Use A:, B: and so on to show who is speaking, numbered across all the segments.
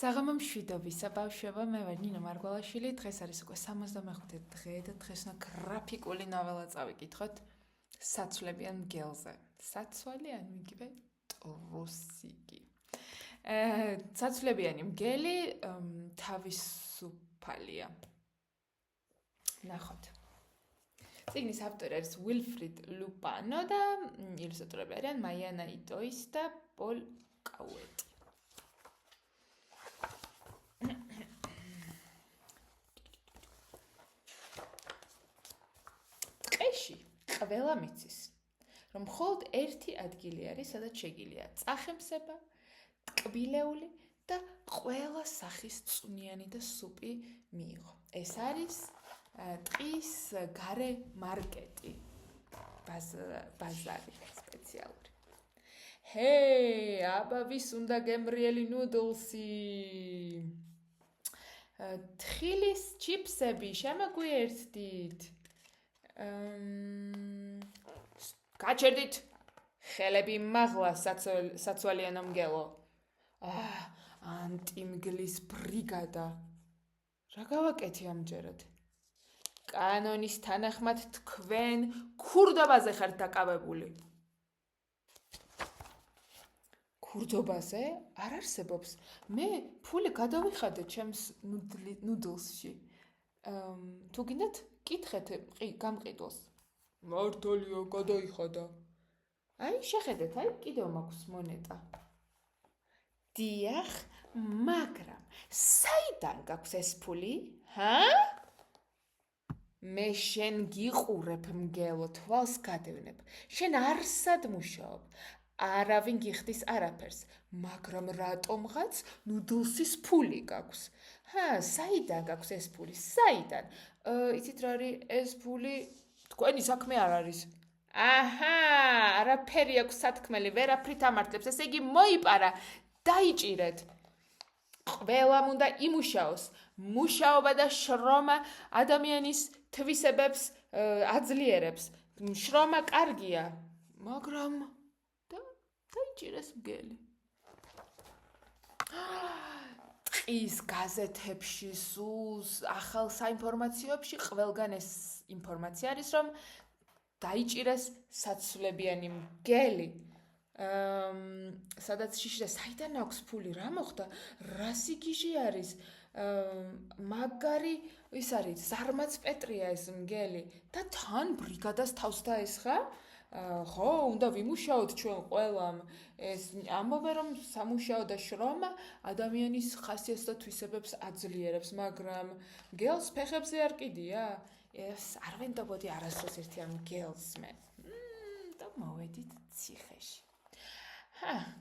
A: საღამო მშვიდობისა ბავშვებო, მე ვარ ნინო მარგვალაშვილი. დღეს არის უკვე 65 დღე და დღეს უნდა გრაფიკული ნოველა წავიკითხოთ საცვლებიან მგელზე. საცვალი ან იგივე ტრუსიკი. საცვლებიანი მგელი თავისუფალია. ნახოთ. წიგნის ავტორი არის ვილფრიდ ლუპანო და ილუსტრატორები არიან მაიანა იტოის და პოლ კაუეტი. ტყეში ყველა მიცის, რომ მხოლოდ ერთი ადგილი არის, სადაც შეგიძლია წახემსება, ტკბილეული და ყველა სახის წვნიანი და სუპი მიიღო. ეს არის ტყის გარე მარკეტი, ბაზარი სპეციალური. ჰეი, აბა ვის უნდა გემრიელი ნუდლსი? თხილის ჩიფსები შემოგვიერთდით. გაჩერდით ხელები მაღლა საცვალიანო მგელო. ანტიმგლის ბრიგადა. რა გავაკეთე ამჯერად? კანონის თანახმად თქვენ ქურდობაზე ხართ დაკავებული. ქურდობაზე? არ არსებობს. მე ფული გადავიხადე ჩემს ნუდლსში. თუ გინდათ, კითხეთ გამყიდველს. მართალია, გადაიხადა. აი, შეხედეთ, აი, კიდევ მაქვს მონეტა. დიახ, მაგრამ საიდან გაქვს ეს ფული? მე შენ გიყურებ მგელო, თვალს გადევნებ. შენ არსად მუშაობ. არავინ გიხდის არაფერს, მაგრამ რატომღაც ნუდლსის ფული გაქვს. საიდან გაქვს ეს ფული? საიდან? იცით რა არის ეს ფული? თქვენი საქმე არ არის. არაფერი აქვს სათქმელი, ვერაფრით ამართლებს. ესე იგი მოიპარა, დაიჭირეთ. ყველამ უნდა იმუშაოს. მუშაობა და შრომა ადამიანის თვისებებს აძლიერებს. შრომა კარგია, მაგრამ დაიჭირეს მგელი. ტყის გაზეთებში, სულს, ახალ საინფორმაციოებში ყველგან ეს ინფორმაცია არის, რომ დაიჭირეს საცვლებიანი მგელი. სადაც შიშრა, საიდან აქვს ფული, რა მოხდა, რა სიგიჟე არის, მაგარი ის არის, ზარმაც პეტრია ეს მგელი და თან ბრიგადას თავს დაესხა. ხო, უნდა ვიმუშაოთ ჩვენ ყველამ. ეს ამბობენ, რომ სამუშაო და შრომა ადამიანის ხასიათს და თვისებებს აძლიერებს, მაგრამ მგელს ფეხებზე არ კიდია? ეს არ ვენდობოდი არასდროს ერთიან მგელს მე. და მოვედით ციხეში.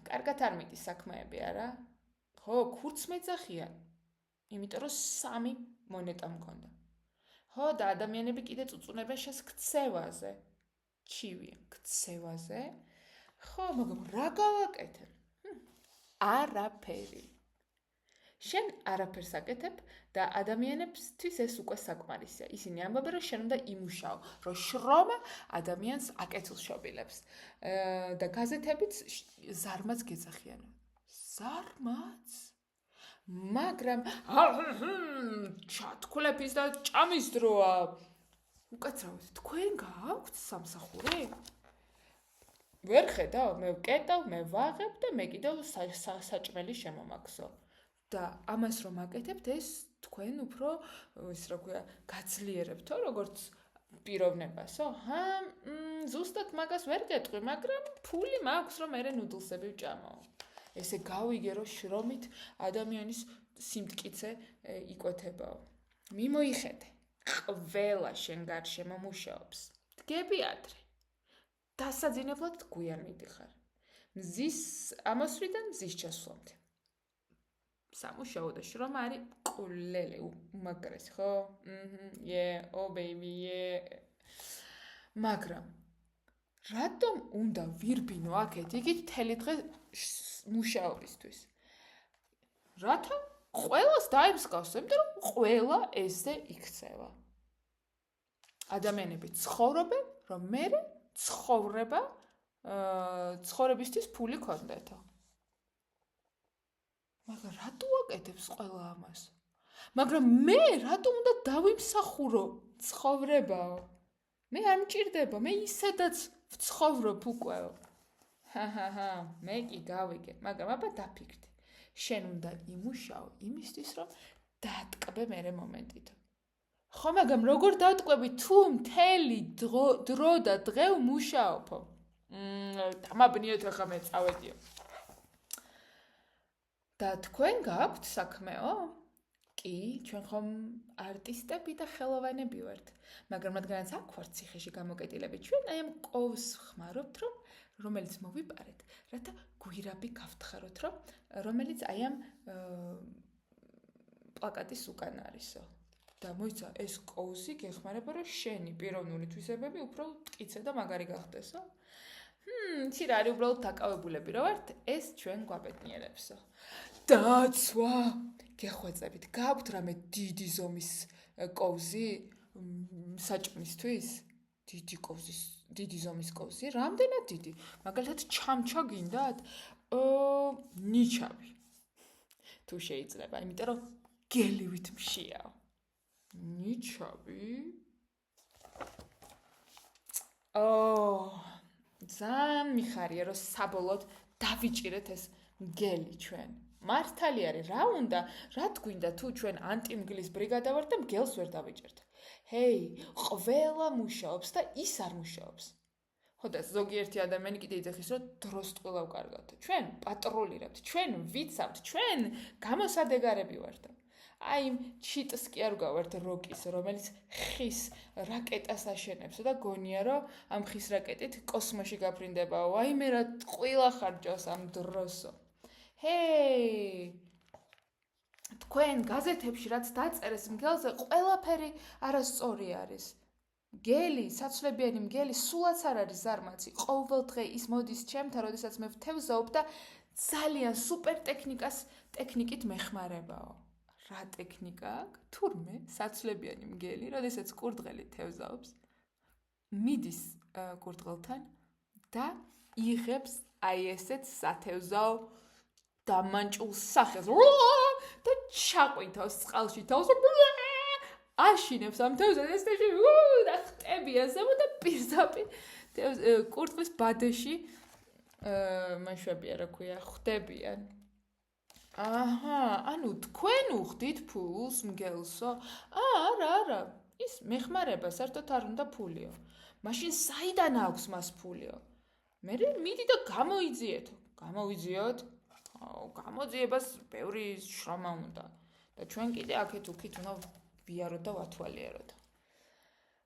A: კარგად არ მიდის საქმეები, არა? ხო, ქურდს მეძახიან. იმიტომ რომ 3 მონეტა მქონდა. ხო, და ადამიანები კიდე წუწუნებენ შენს ქცევაზე. ჩივია, ქცევაზე. ხო, მაგრამ რა გავაკეთებ? არაფერი. შენ არაფერს აკეთებ და ადამიანებისთვის ეს უკვე საკმარისია. ისინი ამბობენ, რომ შენ უნდა იმუშაო, რომ შრომა ადამიანს აკეთილშობილებს. და გაზეთებიც ზარმაც გეძახიან. ზარმაც? მაგრამ ჩათქვლების და ჭამის დროა. უკაცრავად, თქვენ გააქვთ სამსახური? ვერ ხედავ, მე ვკეტავ, მე ვაღებ და მე კიდევ საჭმელი შემომაგზო. და ამას რომ აკეთებთ, ეს თქვენ უფრო ის რა ქვია, გაძლიერებთო, როგორც პიროვნებასო? ზუსტად მაგას ვერ გეტყვი, მაგრამ ფული მაქვს, რომ მე ნუდლსები ვჭამო. ესე გავიგე, რომ შრომით ადამიანის სიმტკიცე იკვეთებაო. მიმოიხედე. ყველა შენ გარშემო მუშაობს. დგები ადრე. დასაძინებლად გვიან მიდიხარ. მზის ამოსვლიდან მზის ჩასვლამდე. სამუშაო და შრომა არის ყოლელი უმაგრესი, ხო? Oh baby, მაგრამ რატომ უნდა ვირბინო აქეთ იქით მთელი დღე მუშაობისთვის? რათა ყველას დაემსგავს, იმიტომ რომ ყველა ესე იქცევა. ადამიანები ცხოვრობენ, რომ მე ცხოვრებისთვის ფული ქონდეთო. მაგრამ რატოა გავაკეთებს ყველა ამას? მაგრამ მე რატომ უნდა დავიმსახურო ცხოვრებაო? მე არ მჭირდება, მე ისედაც ვცხოვრობ უკვე. მე კი გავიგე, მაგრამ აბა დაფიქრდი. შენ უნდა იმუშაო იმისთვის, რომ დაატკბე მერე მომენტით. ხო, მაგრამ როგორ დავტყვები თუ მთელი დრო და დღე ვმუშაობო? დამაბნიოთ ახლა მე წავედიო. და თქვენ გაქვთ საქმეო? კი, ჩვენ ხომ არტისტები და ხელოვანები ვართ, მაგრამ რადგანაც აქ ვართ ციხეში გამოკეტილები, ჩვენ აი ამ კოვს ხმარობთ, რომელიც მოვიპარეთ, რათა გვირაბი გავთხაროთ, რომელიც აი ამ პლაკატის უკან არისო. და მოიცა ეს კოვსი გეხმარება, რომ შენი პიროვნული თვისებები უფრო მტკიცე და მაგარი გახდესო. იცი რა არის უბრალოდ დაკავებულები რა ვართ, ეს ჩვენ გვაბედნიერებსო. დაცვა! გეხვეწებით, გაქვთ რამე დიდი ზომის კოვზი საჭმისთვის? დიდი ზომის კოვზი? რამდენად დიდი? მაგალითად ჩამჩა გინდათ? ნიჩაბი. თუ შეიძლება, იმიტომ რომ გელივით მშიაო. ნიჩაბი? ძალიან მიხარია, რომ საბოლოოდ დავიჭირეთ ეს მგელი ჩვენ. მართალი არის, რა უნდა, რა გვინდა თუ ჩვენ ანტიმგლის ბრიგადა ვართ და მგელს ვერ დავიჭერთ. ჰეი, ყველა მუშაობს და ის არ მუშაობს. ხო და ზოგიერთი ადამიანი კიდე იძახის, რომ დროს ტყუილავ კარგავთ. ჩვენ პატროლირებთ, ჩვენ ვიცავთ, ჩვენ გამოსადეგარები ვართ. აი, ჩიტს კი არ გავართ როკის, რომელიც ხის რაკეტას აშენებს და გონია, რომ ამ ხის რაკეტით კოსმოსში გაფრინდებაო. აი, მე რა ტყუილა ხარჯავს ამ დროსო. ჰეი! თქვენ გაზეთებში რაც დაწერეს მგელზე, ყველაფერი არასწორი არის. მგელი, საცვლებიანი მგელი სულაც არ არის ზარმაცი. ყოველ დღე ის მოდის ჩემთან, როდესაც მე ვთევზაობ და ძალიან სუპერ ტექნიკით მეხმარებაო. რა ტექნიკა აქვს? თურმე საცვლებიანი მგელი, როდესაც კურდღელი თევზაობს, მიდის კურდღელთან და იღებს აი ესეთ სათევზაო დამანჭულ სახელს და ჩაყვინთავს წყალში თავს აშინებს ამ თევზას ესეთი და ხტებიან ზემო და პირდაპირ კურდღლის ბადეში მაშვებია რა ქვია ხვდებიან. ანუ თქვენ უხდით ფულს მგელსო? არა, ის მეხმარება საერთოდ არ უნდა ფულიო. მაშინ საიდან აქვს მას ფულიო? მე მიდი და გამოიძიეთო. გამოვიძიოთ? გამოძიებას ბევრი შრომა უნდა. და ჩვენ კიდე აქეთ უკით უნდა ვიაროთ და ვათვალიეროთ.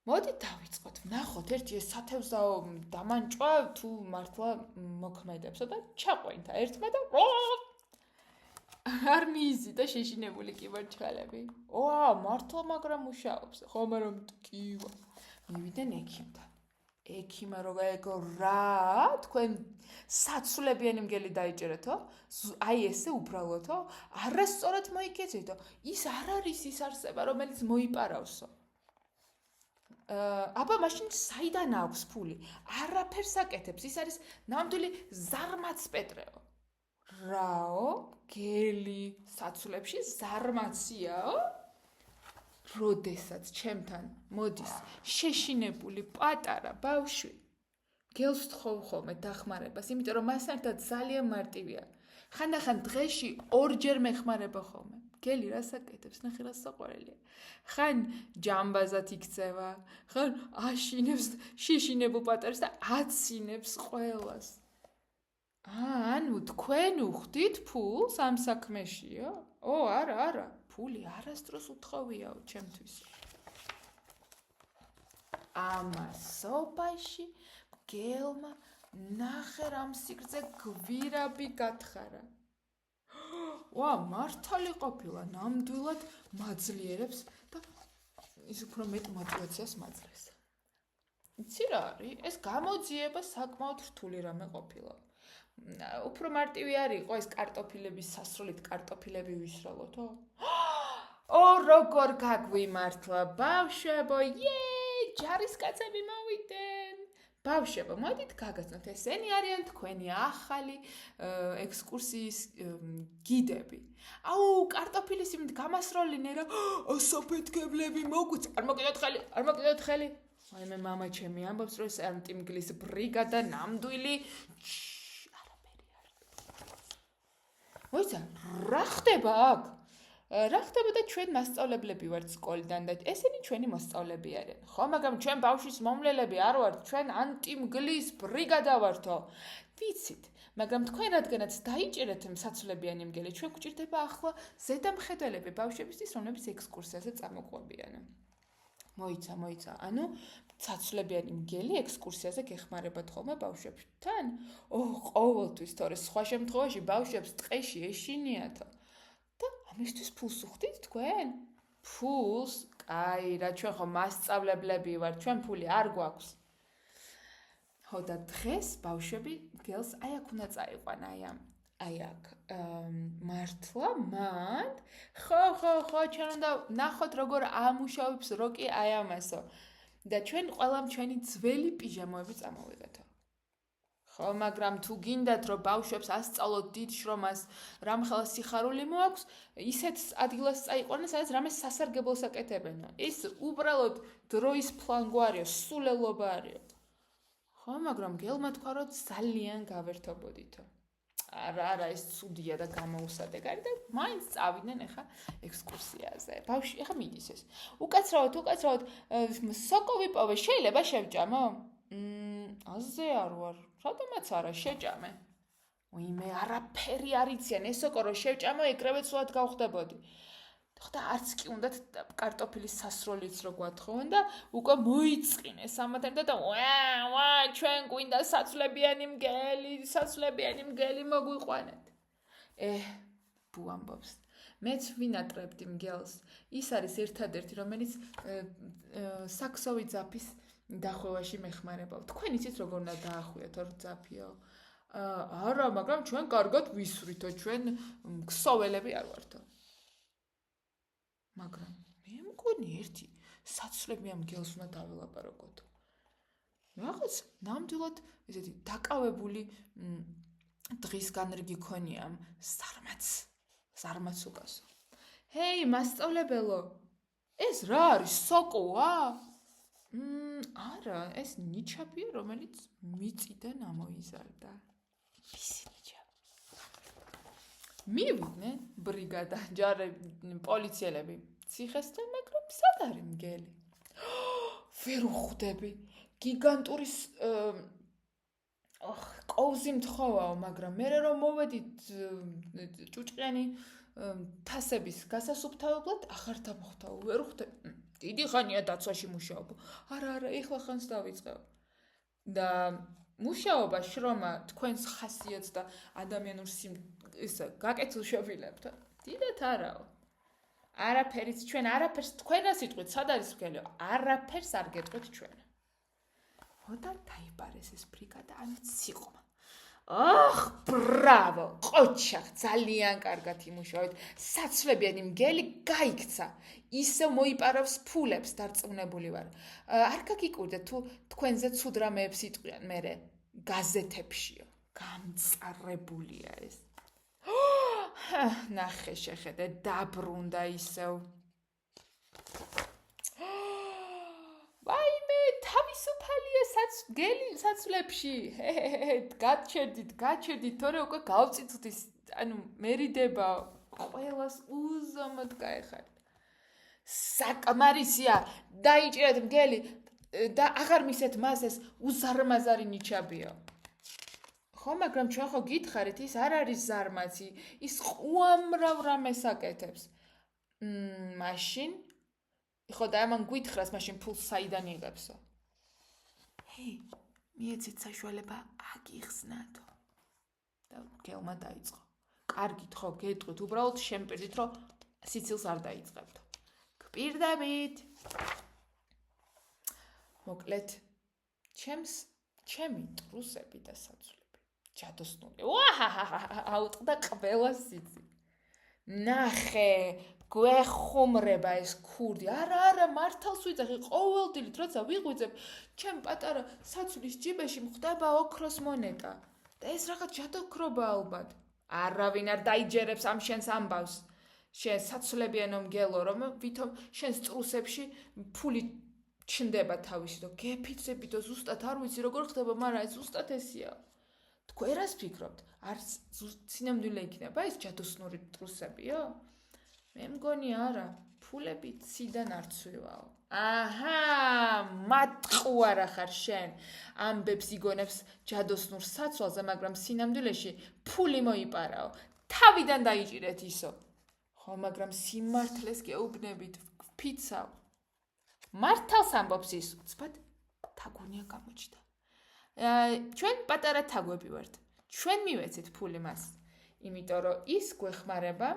A: მოდი დავიწყოთ, ვნახოთ ერთი ეს სათევზაო დამანჭვა თუ მართლა მოქმედებსო და ჩაყვინთა ერთმა და არ მიიზიდა შეშინებული კიბორჩხალები. მართლა მაგრამ მუშაობს. ხომ რომ ტკივა. მივიდნენ ექიმთან. ექიმა რო გაიგო რა, თქვენ საცვლებიანი მგელი დაიჭერეთო? აი ესე უბრალოდო? არასწორად მოიქეცეთო. ის არ არის ის არსება, რომელიც მოიპარავსო. აბა მაშინ საიდან აქვს ფული? არაფერს აკეთებს. ის არის ნამდვილი ზარმაც პეტრეო. რაო? გელი საცვლებში ზარმაციაო? როდესაც ჩემთან მოდის შეშინებული პატარა ბავშვი, გელს თხოვ ხოლმე დახმარებას, იმიტომ რომ მას ერთად ძალიან მარტივია. ხანდახან დღეში ორჯერ მეხმარება ხოლმე. გელი რას აკეთებს? ნახე რა საყვარელია. ხან ჯამბაზად იქცევა, ხან აშინებს შეშინებულ პატარას და აცინებს ყველას. ანუ თქვენ უხდით ფულს ამ საქმეშიო? არა. ფული არასდროს უთხოვიაო ჩემთვის. ამასობაში მგელმა ნახე რამ სიგრძე გვირაბი გათხარა. მართალი ყოფილა, ნამდვილად მაძლიერებს და ის უფრო მეტ мотиваციას მაძლევს. იცი რა არის? ეს გამოძიება საკმაოდ რთული რამე ყოფილა. უფრო მარტივი არ იყო ეს კარტოფილების სასროლით კარტოფილები ვისროლოთო? როგორ გაგვიმართლა ბავშვებო, ჯარისკაცები მოვიდნენ. ბავშვებო, მოდით გაგაცნოთ, ესენი არიან თქვენი ახალი ექსკურსიის გიდები. აუ, კარტოფილის იმ გამასროლინე რა, ასაფეთქებლები მოგვიწ, არ მოგიდოთ ხელი. აი მე მამა ჩემი ამბობს, რომ ეს ანტიმგლის ბრიგადა ნამდვილი არაფერი არ. მოიცა, რა ხდება აქ? რა ხდება და ჩვენ მასწავლებლები ვართ სკოლიდან და ესენი ჩვენი მოსწავლეები არიან. ხო, მაგრამ ჩვენ ბავშვის მომვლელები არ ვართ, ჩვენ ანტიმგლის ბრიგადა ვართო. ვიცით, მაგრამ თქვენ რადგანაც დაიჭერეთ საცვლებიანი მგელი, ჩვენ გვჭირდება ახლა ზედამხედველები ბავშვებისთვის, რომლებიც ექსკურსიაზე წამოყვებიან. მოიცა, ანუ საცვლებიანი მგელი ექსკურსიაზე გეხმარებათ ხოლმე ბავშვებთან? ყოველთვის, თორე სხვა შემთხვევაში ბავშვებს ტყეში ეშინიათო. და ამისთვის ფულს უხდით თქვენ? ფულს? კაი, რა ჩვენ ხო მასწავლებლები ვართ, ჩვენ ფული არ გვაქვს. ხო და დღეს ბავშვები მგელს აი აქ უნდა წაიყვან, აი აქ მართლა მანდ ხო ჩვენ უნდა ნახოთ როგორ ამუშავებს როკი აი ამასო და ჩვენ ყველამ ჩვენი ძველი პიჟამოები წამოვიღეთო. ხო, მაგრამ თუ გინდათ რომ ბავშვებს ასწავლოთ დიდ შრომას, რამხელა სიხარული მოაქვს, ისეთ ადგილას წაიყვანეს, სადაც რამე სასარგებლოს აკეთებენო. ის უბრალოდ დროის ფლანგვარიო, სულელობა არისო. ხო, მაგრამ გელმა თქვა რომ ძალიან გავერთობოდითო. არა, ეს ცუდია და გამოუსადეგარი და მაინც წავიდნენ ახლა ექსკურსიაზე. ბავშვი ახლა მიდის ეს. უკაცრავად სოკო ვიპოვე, შეიძლება შევჭამო? აზე არ ვარ. რატომაც არა, შეჭამე. ვიმე, არაფერი არ იციან, ეს სოკო რო შევჭამო, ეკრევე ცუდად გავხდებოდი. და არც კი უნდათ კარტოფილის სასროლიც რო გვათხოვენ და უკვე მოიწყინეს ამათერდა და ჩვენ გვინდა საცვლებიანი მგელი მოგვიყვანეთ. ბუ ამბობს. მეც ვინატრებდი მგელს. ის არის ერთადერთი, რომელიც საქსოვი ძაფის დახვევაში მეხმარებავ. თქვენ იცით როგორ უნდა დაახვიოთ ორ ძაფიო? არა, მაგრამ ჩვენ კარგად ვისვრითო, ჩვენ ქსოველები არ ვართო. მაგრამ მე მგონი ერთი საცვლებიან მგელს უნდა დაველაპარაკოთ. რაღაც ნამდვილად ესეთი დაკავებული დღის განრიგი ქონია ზარმაც უკასო. ჰეი, მასწავლებელო, ეს რა არის, სოკოა? არა, ეს ნიჩაბია, რომელიც მიწიდან ამოიზარდა. ისი ნიჩაბი. მივიდნენ ბრიგადა, პოლიციელები ციხესთან, მაგრამ სად არის მგელი? ვერ უხვდები. გიგანტური ყოვზი მთხოვაო, მაგრამ მე რომ მოვედით ჭუჭყიანი თასების გასასუფთავებლად აღარ დამხვდაო, ვერ უხვდები. დიდი ხანია დაცვაში მუშაობ. არა, ეხლა ხანს დავიწყებ. და მუშაობა, შრომა თქვენს ხასიათს და ადამიანურ გაკეთილ შევილებთ. დიდათ არაო. არაფერიც ჩვენ არაფერს თქვენას იტყვით, სად არის მგელი? არაფერს არ გეტყვით ჩვენ. და დაიბარეს ეს ბრიგადა, ამით სიყომა. ბრავო, ყოჩახ, ძალიან კარგად იმუშავეთ. საცვლებიანი მგელი გაიქცა. ისევ მოიპარავს ფულებს, დარწმუნებული ვარ. არ გაგიკვირდეთ თუ თქვენზე ცუდ რამეებს იტყვიან მერე გაზეთებშიო. გამწარებულია ეს. ნახე შეხედე, დაბრუნდა ისევ. ვაიმე, თავისუფალია საცვლებში. გაჩერდით, თორე უკვე გავწითთ ის, ანუ მერიდება ყველას უზომოდ გაეხართ. საკმარისია, დაიჭირეთ მგელი და აღარ მისეთ მას ეს უზარმაზარი ნიჩაბიო. ხო, მაგრამ ჩვენ ხო გითხარით, ის არ არის ზარმაცი, ის უამრავ რამეს აკეთებს. მაშინ ხო და ამან გვითხრას, მაშინ ფულს საიდან იღებსო? ჰეი, მიეცით საშუალება აგიხსნათო. და მგელმა დაიწყო. კარგით ხო, გეტყვით, უბრალოდ შემპირდით, რომ სიცილს არ დაიწყებთო. გპირდებით. მოკლედ, ჩემი ტრუსები და საცვლები. ჯადოსნური. აუტყდა ყველა სიცი. ნახე გვეხუმრება ეს ქურდი არა მართალს ვიძახი ყოველდღიურად როცა ვიღვიძებ ჩემ პატარა საცულის ჯიბეში მხდება ოქროს მონეტა და ეს რაღაც ჯადოქრობა ალბათ არავინ არ დაიჯერებს ამ შენს ამბავს შენ საცულებიანო მგელო რომ ვითომ შენს წრუსებში ფული ჩნდება თავისი და გეფიცები და ზუსტად არ ვიცი როგორ ხდება მაგრამ ეს ზუსტად ესია თქვენ რას ფიქრობთ არ სინამდვილე იქნება ეს ჯადოსნური ტრუსებიო მე მგონი არა ფულები ციდან არ ცვივაო აჰა მატყუარა ხარ შენ ამბებს იგონებს ჯადოსნურ საცვალზე მაგრამ სინამდვილეში ფული მოიპარაო თავიდან დაიჭირეთ ისო ხო მაგრამ სიმართლეს გეუბნებით ვფიცავ მართალს ამბობს ის უცბად თაგუნია გამოჩნდა ჩვენ პატარა თაგვები ვართ ჩვენ მივეცეთ ფული მას იმიტომ რომ ის გვეხმარება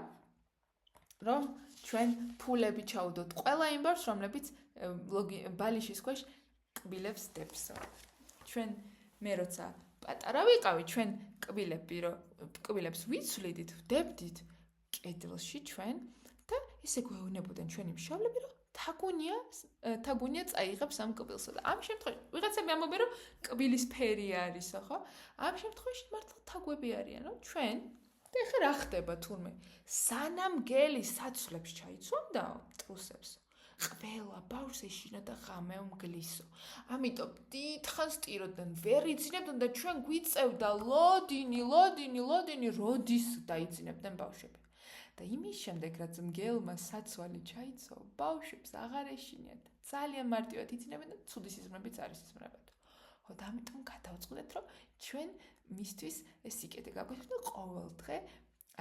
A: რომ ჩვენ ფულები ჩაუდოთ ყველა იმბავს რომლებიც ბალიშის ქვეშ კბილებს დებსო ჩვენ მე როცა პატარა ვიყავი ჩვენ კბილებს ვიცვლიდით ვდებდით კედელში ჩვენ და ესე გვეუბნებოდნენ ჩვენი მშობლები რომ თაგუნია წაიღებს ამ კბილსა და ამ შემთხვევაში ვიღაცები ამბობენ რომ კბილის ფერი არისო ხო ამ შემთხვევაში მართლა თაგვები არიან რომ ჩვენ და ეხლა რა ხდება თურმე სანამ გელი საცვლებს ჩაიცვამდაო ტრუსებს ყველა ბავშვს ეშინა და ღამე უმგლისო ამიტომ დიდხანს ტიროდნენ ვერ იძინებდნენ და ჩვენ გვიწევდა ლოდინი როდის დაიძინებდნენ ბავშვები და იმის შემდეგ რაც მგელმა საცვალი ჩაიცვა ბავშვებს აღარ ეშინიათ ძალიან მარტივად იძინებენ და ცუდი სიზმრებიც არის სიზმრებად ხო და ამიტომ გადავწყვეტეთ რომ ჩვენ მისთვის ეს სიკეთე გაგვეცეთ და ყოველ დღე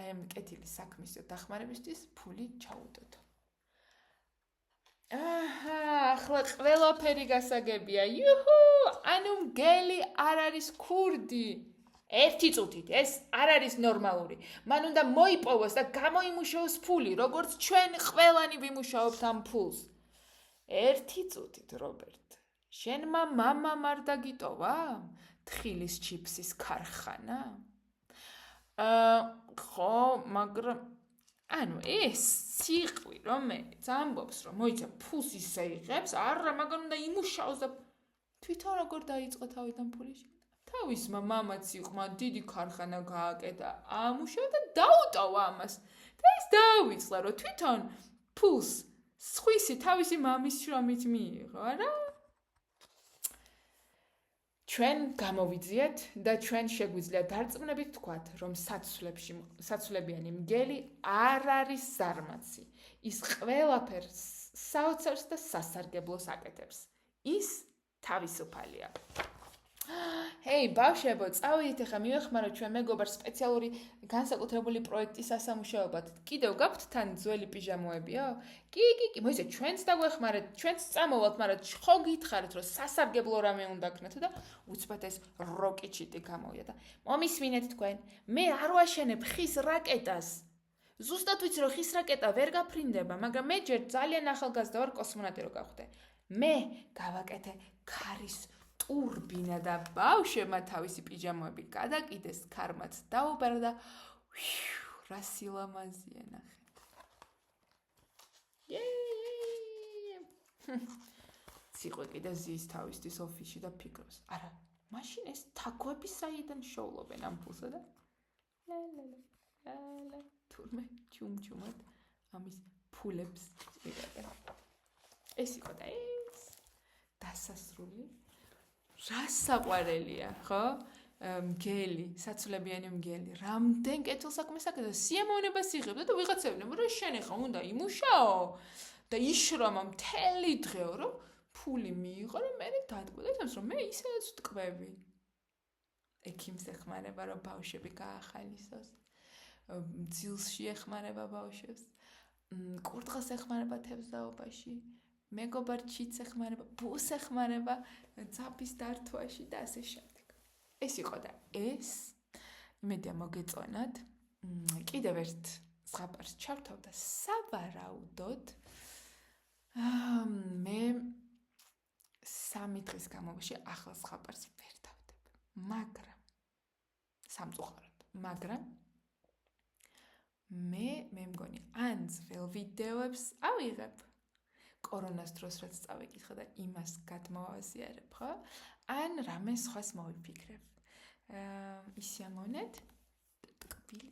A: აი ამ კეთილის საქმის დახმარებისთვის ფული ჩაუდოთ აჰა ახლა ყველაფერი გასაგებია იუჰუ ანუ მგელი არ არის ქურდი ერთი წუთით ეს არ არის ნორმალური მან უნდა მოიპოვოს და გამოიმუშაოს ფული როგორც ჩვენ ყველანი ვიმუშაობთ ამ ფულს ერთი წუთით რობერტ შენმა მამამ არ დაგიტოვა თხილის ჩიფსის ქარხანა ხო მაგრამ ანუ ეს ციყვი რომელიც ამბობს რომ მოიცა ფულს ისე იღებს არა მაგრამ უნდა იმუშაოს და თვითონ როგორ დაიწყო თავიდან ფული თავისმა მამაც იყო დიდი ქარხანა გააკეთა ამუშავა და დაუტოვა ამას და ეს დაავიწყდა რომ თვითონ ფულს სხვისი თავისი მამის შრომით მიიღო არა ჩვენ გამოვიძიეთ და ჩვენ შეგვიძლია დარწმუნებით ვთქვათ, რომ საცვლებიანი მგელი არ არის ზარმაცი. ის ყველაფერს საოცარს და სასარგებლოს აკეთებს. ის თავისუფალია. ჰეი, ბავშვებო, წავიდით ახლა მივეხმაროთ ჩვენ მეგობარს სპეციალური განსაკუთრებული პროექტის ასამუშაებლად. კიდევ გაქვთ თან ძველი პიჟამოებიო? კი, მოიცა ჩვენც დაგვეხმარეთ, ჩვენც წამოვალთ, მაგრამ ხო გითხარით, რომ სასარგებლო რამე უნდა გქნათ და უცბად ეს როკეტი გამოვიდა და მომისმინეთ თქვენ. მე არ ვაშენებ ხის რაკეტას. ზუსტად ვიცი რომ ხის რაკეტა ვერ გაფრინდება, მაგრამ მე ჯერ ძალიან ახალგაზრდა ვარ კოსმონავტი რო გავხდე. მე გავაკეთე ქარის ტურბინა და ბავშვებმა თავისი პიჟამოები გადაკიდეს, ქარმაც დაუბერა და რა სილამაზია ნახეთ. ციყვე კიდე ზის თავისთვის ოფისში და ფიქრობს. არა, მაშინ ეს თაგვები საიდან შოულობენ ამ ფულსა და ლა თურმე ჩუმჩუმად ამის ფულებს იღებენ. ეს იყო და ეს დასასრული რა საყვარელია, ხო? მგელი, საცვლებიანი მგელი. რამდენ კეთილ საქმეს აკეთებს, სიამოვნებას იღებდა და ვიღაცებნებ, რომ შენ ახლა უნდა იმუშაო და იშრომა მთელი დღეო, რომ ფული მიიღო, რომ მე დადგმო და რომ მე ისედაც ვტყვევი. ექიმს ეხმარება, რომ ბავშვები გაახალისოს. ძილსში ეხმარება ბავშვებს. კურდღელს ეხმარება თევზაობაში. მეგობარჩიც ეხმარება, ბუს ეხმარება ძაფის დართვაში და ასე შემდეგ. ეს იყო და ეს იმედია მოგეწონათ. კიდევ ერთ ზღაპარს ჩავთავ და სავარაუდოდ მე 3 დღის განმავლობაში ახალ ზღაპარს ვერ დავდებ. მაგრამ სამწუხაროდ, მაგრამ მე მგონი ან ძველ ვიდეოებს ავიღებ კორონას დროს რაც წავიკითხე და იმას გადმოვაზიარებ, ხო? ან რამე სხვას მოვიფიქრებ. ისი ამოვნეთ? ტკბილი